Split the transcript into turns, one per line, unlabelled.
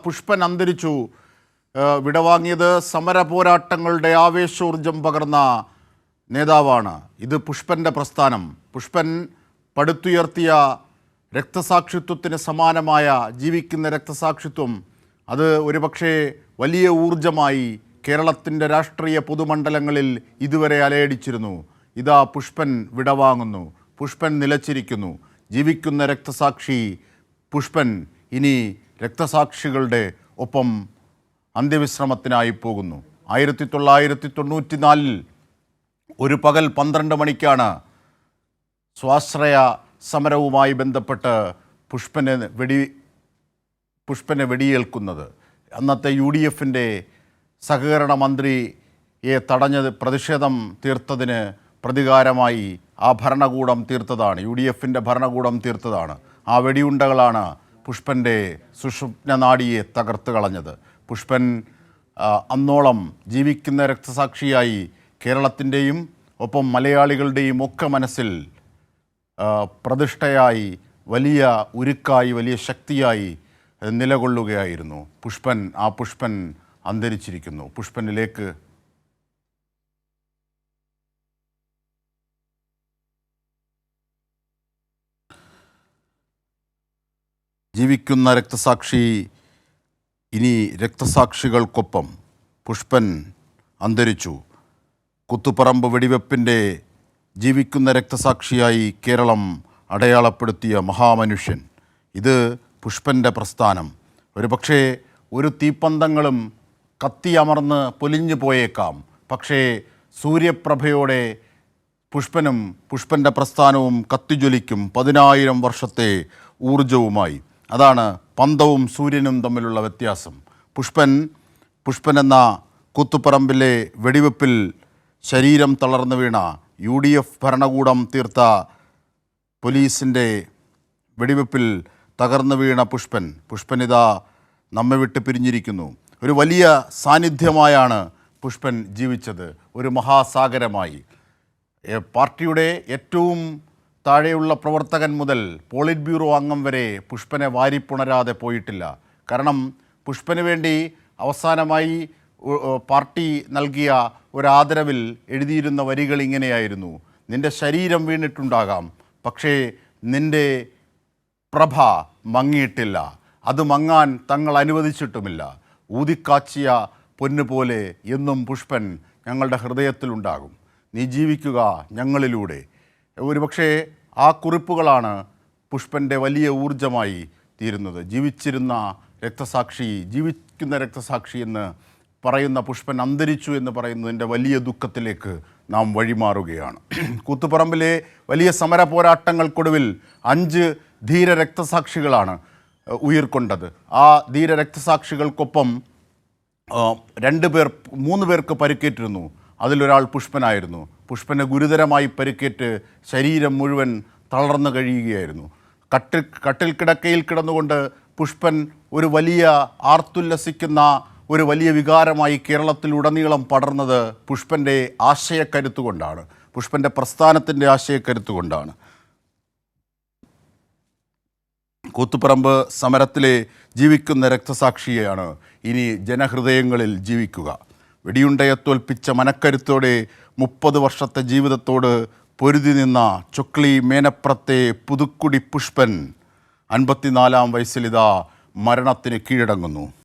പുഷ്പൻ അന്തരിച്ചു. വിടവാങ്ങിയത് സമര പോരാട്ടങ്ങളുടെ ആവേശോർജം പകർന്ന നേതാവാണ്. ഇത് പുഷ്പൻ്റെ പ്രസ്ഥാനം. പുഷ്പൻ പടുത്തുയർത്തിയ രക്തസാക്ഷിത്വത്തിന് സമാനമായ ജീവിക്കുന്ന രക്തസാക്ഷിത്വം അത് ഒരുപക്ഷെ വലിയ ഊർജമായി കേരളത്തിൻ്റെ രാഷ്ട്രീയ പൊതുമണ്ഡലങ്ങളിൽ ഇതുവരെ അലയടിച്ചിരുന്നു. ഇതാ പുഷ്പൻ വിടവാങ്ങുന്നു. പുഷ്പൻ നിലച്ചിരിക്കുന്നു. ജീവിക്കുന്ന രക്തസാക്ഷി പുഷ്പൻ ഇനി രക്തസാക്ഷികളുടെ ഒപ്പം അന്ത്യവിശ്രമത്തിനായി പോകുന്നു. 1994 ഒരു പകൽ 12 മണിക്കാണ് സ്വാശ്രയ സമരവുമായി ബന്ധപ്പെട്ട് പുഷ്പനെ വെടിയേൽക്കുന്നത്. അന്നത്തെ UDFൻ്റെ സഹകരണ മന്ത്രിയെ തടഞ്ഞത് പ്രതിഷേധം തീർത്തതിന് പ്രതികാരമായി ആ ഭരണകൂടം തീർത്തതാണ്. UDFൻ്റെ ഭരണകൂടം തീർത്തതാണ്. ആ വെടിയുണ്ടകളാണ് പുഷ്പൻ്റെ സുഷുപ്ന നാഡിയെ തകർത്ത് കളഞ്ഞത്. പുഷ്പൻ അന്നോളം ജീവിക്കുന്ന രക്തസാക്ഷിയായി കേരളത്തിൻ്റെയും ഒപ്പം മലയാളികളുടെയും ഒക്കെ മനസ്സിൽ പ്രതിഷ്ഠയായി, വലിയ ഉരുക്കായി, വലിയ ശക്തിയായി നിലകൊള്ളുകയായിരുന്നു പുഷ്പൻ. ആ പുഷ്പൻ അന്തരിച്ചിരിക്കുന്നു. പുഷ്പനിലേക്ക് ജീവിക്കുന്ന രക്തസാക്ഷി ഇനി രക്തസാക്ഷികൾക്കൊപ്പം പുഷ്പൻ അന്തരിച്ചു. കുത്തുപറമ്പ് വെടിവെപ്പിൻ്റെ ജീവിക്കുന്ന രക്തസാക്ഷിയായി കേരളം അടയാളപ്പെടുത്തിയ മഹാമനുഷ്യൻ. ഇത് പുഷ്പൻ്റെ പ്രസ്ഥാനം. ഒരുപക്ഷേ ഒരു തീപ്പന്തങ്ങളും കത്തിയമർന്ന് പൊലിഞ്ഞു പോയേക്കാം. പക്ഷേ സൂര്യപ്രഭയോടെ പുഷ്പനും പുഷ്പൻ്റെ പ്രസ്ഥാനവും കത്തിജ്വലിക്കും 10,000 വർഷത്തെ ഊർജവുമായി. അതാണ് പന്തവും സൂര്യനും തമ്മിലുള്ള വ്യത്യാസം. പുഷ്പൻ എന്ന കുത്തുപറമ്പിലെ വെടിവെപ്പിൽ ശരീരം തളർന്നു വീണ UDF ഭരണകൂടം തീർത്ത പോലീസിൻ്റെ വെടിവെപ്പിൽ തകർന്നു വീണ പുഷ്പനിതാ നമ്മെ വിട്ട് പിരിഞ്ഞിരിക്കുന്നു. ഒരു വലിയ സാന്നിധ്യമായാണ് പുഷ്പൻ ജീവിച്ചത്, ഒരു മഹാസാഗരമായി. പാർട്ടിയുടെ ഏറ്റവും താഴെയുള്ള പ്രവർത്തകൻ മുതൽ പോളിറ്റ് ബ്യൂറോ അംഗം വരെ പുഷ്പനെ വാരിപ്പുണരാതെ പോയിട്ടില്ല. കാരണം പുഷ്പന് വേണ്ടി അവസാനമായി പാർട്ടി നൽകിയ ഒരാദരവിൽ എഴുതിയിരുന്ന വരികൾ ഇങ്ങനെയായിരുന്നു: നിൻ്റെ ശരീരം വീണിട്ടുണ്ടാകാം, പക്ഷേ നിൻ്റെ പ്രഭ മങ്ങിയിട്ടില്ല, അത് മങ്ങാൻ തങ്ങൾ അനുവദിച്ചിട്ടുമില്ല. ഊതിക്കാച്ചിയ പൊന്നുപോലെ എന്നും പുഷ്പൻ ഞങ്ങളുടെ ഹൃദയത്തിലുണ്ടാകും. നീ ജീവിക്കുക ഞങ്ങളിലൂടെ. ഒരുപക്ഷേ ആ കുറിപ്പുകളാണ് പുഷ്പൻ്റെ വലിയ ഊർജമായി തീരുന്നത്. ജീവിക്കുന്ന രക്തസാക്ഷി എന്ന് പറയുന്ന പുഷ്പൻ അന്തരിച്ചു എന്ന് പറയുന്നതിൻ്റെ വലിയ ദുഃഖത്തിലേക്ക് നാം വഴിമാറുകയാണ്. കൂത്തുപറമ്പിലെ വലിയ സമര പോരാട്ടങ്ങൾക്കൊടുവിൽ 5 ധീര രക്തസാക്ഷികളാണ് ഉയിർക്കൊണ്ടത്. ആ ധീര രക്തസാക്ഷികൾക്കൊപ്പം 3 പേർക്ക് പരിക്കേറ്റിരുന്നു. അതിലൊരാൾ പുഷ്പനായിരുന്നു. പുഷ്പന് ഗുരുതരമായി പരിക്കേറ്റ് ശരീരം മുഴുവൻ തളർന്നു കഴിയുകയായിരുന്നു. കട്ടിൽ കിടക്കയിൽ കിടന്നുകൊണ്ട് പുഷ്പൻ ഒരു വലിയ ആർത്തുല്ലസിക്കുന്ന ഒരു വലിയ വികാരമായി കേരളത്തിലുടനീളം പടർന്നത് പുഷ്പൻ്റെ ആശയക്കരുത്തുകൊണ്ടാണ്, പുഷ്പൻ്റെ പ്രസ്ഥാനത്തിൻ്റെ ആശയക്കരുത്തുകൊണ്ടാണ്. കൂത്തുപറമ്പ് സമരത്തിലെ ജീവിക്കുന്ന രക്തസാക്ഷിയെയാണ് ഇനി ജനഹൃദയങ്ങളിൽ ജീവിക്കുക. വെടിയുണ്ടയെ തോൽപ്പിച്ച മനക്കരുത്തോടെ 30 വർഷത്തെ ജീവിതത്തോട് പൊരുതി നിന്ന ചൊക്ലി മേനപ്രത്തെ പുതുക്കുടി പുഷ്പൻ 54-ാം വയസ്സിലിതാ മരണത്തിന് കീഴടങ്ങുന്നു.